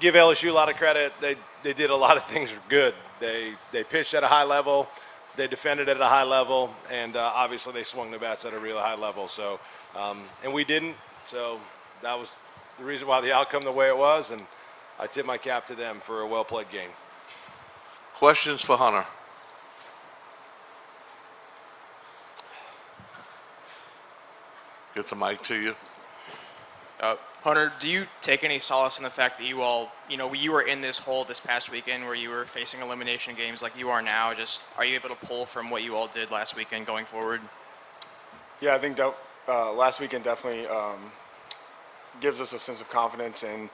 Give LSU a lot of credit. They did a lot of things good. They pitched at a high level, they defended at a high level, and obviously they swung the bats at a real high level. So, and we didn't. So that was the reason why the outcome the way it was, and I tip my cap to them for a well-played game. Questions for Hunter? Get the mic to you. Hunter, do you take any solace in the fact that you all, you were in this hole this past weekend where you were facing elimination games like you are now? Just, are you able to pull from what you all did last weekend going forward? Yeah, I think that last weekend definitely gives us a sense of confidence, and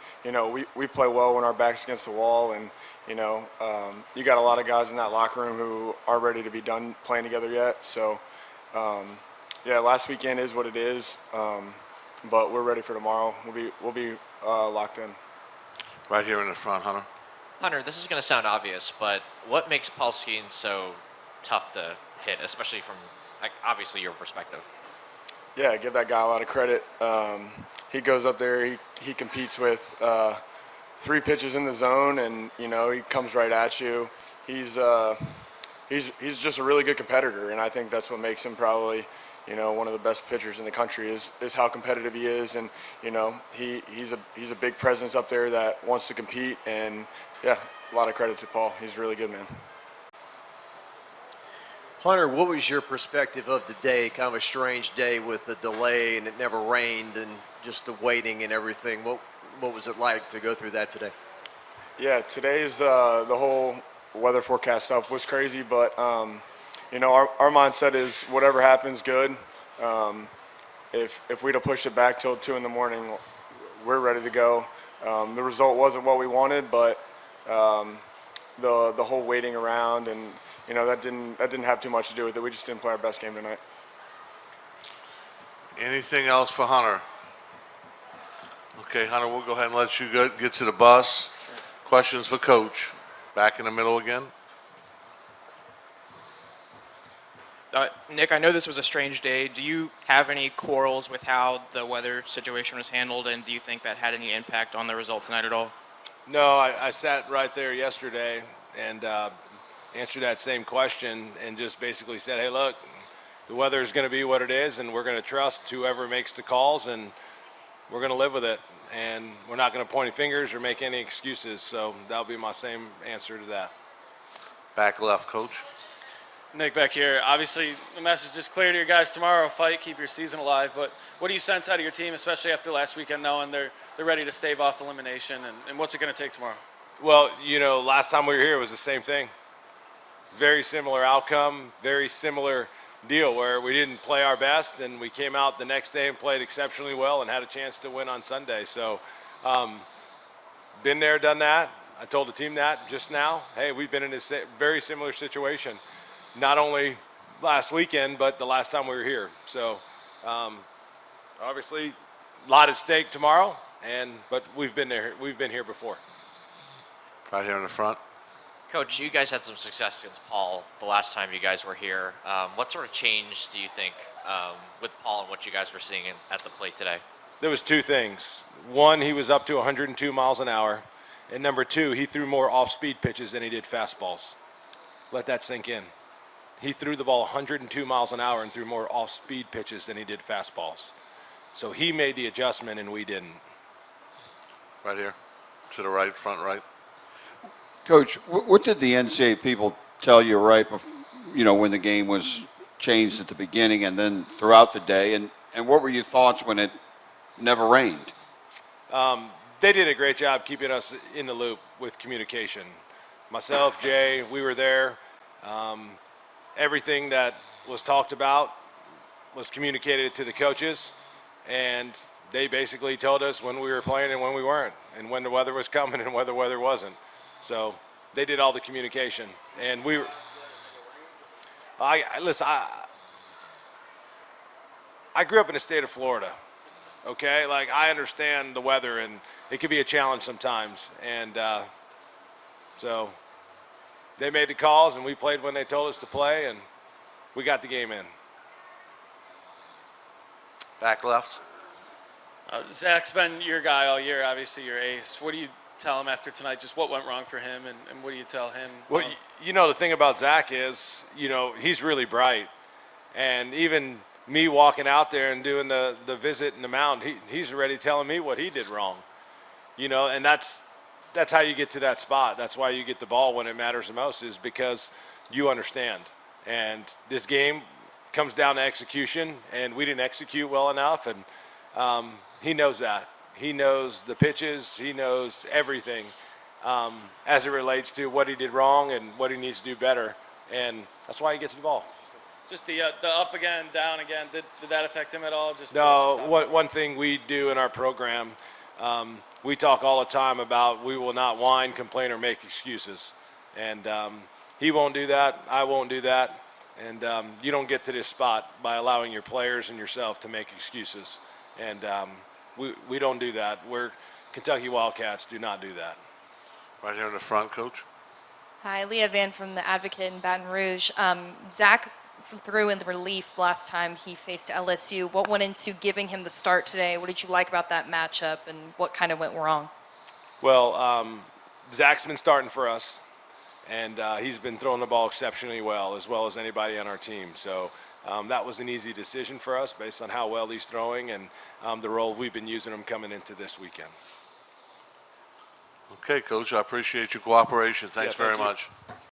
we play well when our back's against the wall, and you got a lot of guys in that locker room who aren't ready to be done playing together yet. So yeah, last weekend is what it is, but we're ready for tomorrow. We'll be locked in. Right here in the front, Hunter. Hunter, this is going to sound obvious, but what makes Paul Skeens so tough to hit, especially from obviously your perspective? Yeah, give that guy a lot of credit. He goes up there, he competes with 3 pitches in the zone, and he comes right at you. He's just a really good competitor, and I think that's what makes him probably one of the best pitchers in the country is how competitive he is, and he's a big presence up there that wants to compete, and yeah, a lot of credit to Paul. He's a really good, man. Hunter, what was your perspective of the day? Kind of a strange day with the delay and it never rained and just the waiting and everything. What was it like to go through that today? Yeah, today's the whole weather forecast stuff was crazy, but our mindset is whatever happens, good. If we'd have pushed it back till 2 in the morning, we're ready to go. The result wasn't what we wanted, but the whole waiting around and that didn't have too much to do with it. We just didn't play our best game tonight. Anything else for Hunter? Okay, Hunter, we'll go ahead and let you get to the bus. Sure. Questions for Coach? Back in the middle again. Nick, I know this was a strange day. Do you have any quarrels with how the weather situation was handled, and do you think that had any impact on the result tonight at all? No, I sat right there yesterday and answered that same question and just basically said, hey, look, the weather is going to be what it is, and we're going to trust whoever makes the calls, and we're going to live with it. And we're not going to point any fingers or make any excuses. So that'll be my same answer to that. Back left, Coach. Nick, back here. Obviously, the message is clear to your guys tomorrow. Fight, keep your season alive. But what do you sense out of your team, especially after last weekend, knowing they're ready to stave off elimination? And what's it going to take tomorrow? Well, last time we were here, it was the same thing. Very similar outcome, very similar deal where we didn't play our best, and we came out the next day and played exceptionally well and had a chance to win on Sunday. So been there, done that. I told the team that just now. Hey, we've been in a very similar situation, not only last weekend, but the last time we were here. So obviously a lot at stake tomorrow, but we've been there. We've been here before. Right here in the front. Coach, you guys had some success against Paul the last time you guys were here. What sort of change do you think with Paul and what you guys were seeing at the plate today? There was 2 things. One, he was up to 102 miles an hour. And number 2, he threw more off-speed pitches than he did fastballs. Let that sink in. He threw the ball 102 miles an hour and threw more off-speed pitches than he did fastballs. So he made the adjustment and we didn't. Right here, to the right, front right. Coach, what did the NCAA people tell you when the game was changed at the beginning and then throughout the day? And what were your thoughts when it never rained? They did a great job keeping us in the loop with communication. Myself, Jay, we were there. Everything that was talked about was communicated to the coaches, and they basically told us when we were playing and when we weren't, and when the weather was coming and when the weather wasn't. So they did all the communication, and we were. Listen. I grew up in the state of Florida. Okay, I understand the weather, and it can be a challenge sometimes. And so they made the calls, and we played when they told us to play, and we got the game in. Back left. Zach's been your guy all year, obviously your ace. What do you tell him after tonight? Just what went wrong for him, and what do you tell him? Well, you know, the thing about Zach is, you know, he's really bright. And even me walking out there and doing the visit in the mound, he's already telling me what he did wrong. You know, and that's how you get to that spot. That's why you get the ball when it matters the most, is because you understand. And this game comes down to execution, and we didn't execute well enough, and he knows that. He knows the pitches. He knows everything as it relates to what he did wrong and what he needs to do better, and that's why he gets the ball. Just the up again, down again. Did that affect him at all? No. One thing we do in our program, we talk all the time about we will not whine, complain, or make excuses, and he won't do that. I won't do that, and you don't get to this spot by allowing your players and yourself to make excuses, and we don't do that. We're Kentucky Wildcats do not do that. Right here in the front, Coach. Hi, Leah Van from the Advocate in Baton Rouge. Zach threw in the relief last time he faced LSU. What went into giving him the start today? What did you like about that matchup, and what kind of went wrong? Well, Zach's been starting for us, and he's been throwing the ball exceptionally well as anybody on our team. So that was an easy decision for us based on how well he's throwing and the role we've been using him coming into this weekend. Okay, Coach, I appreciate your cooperation. Thanks Yeah, thank very you. much.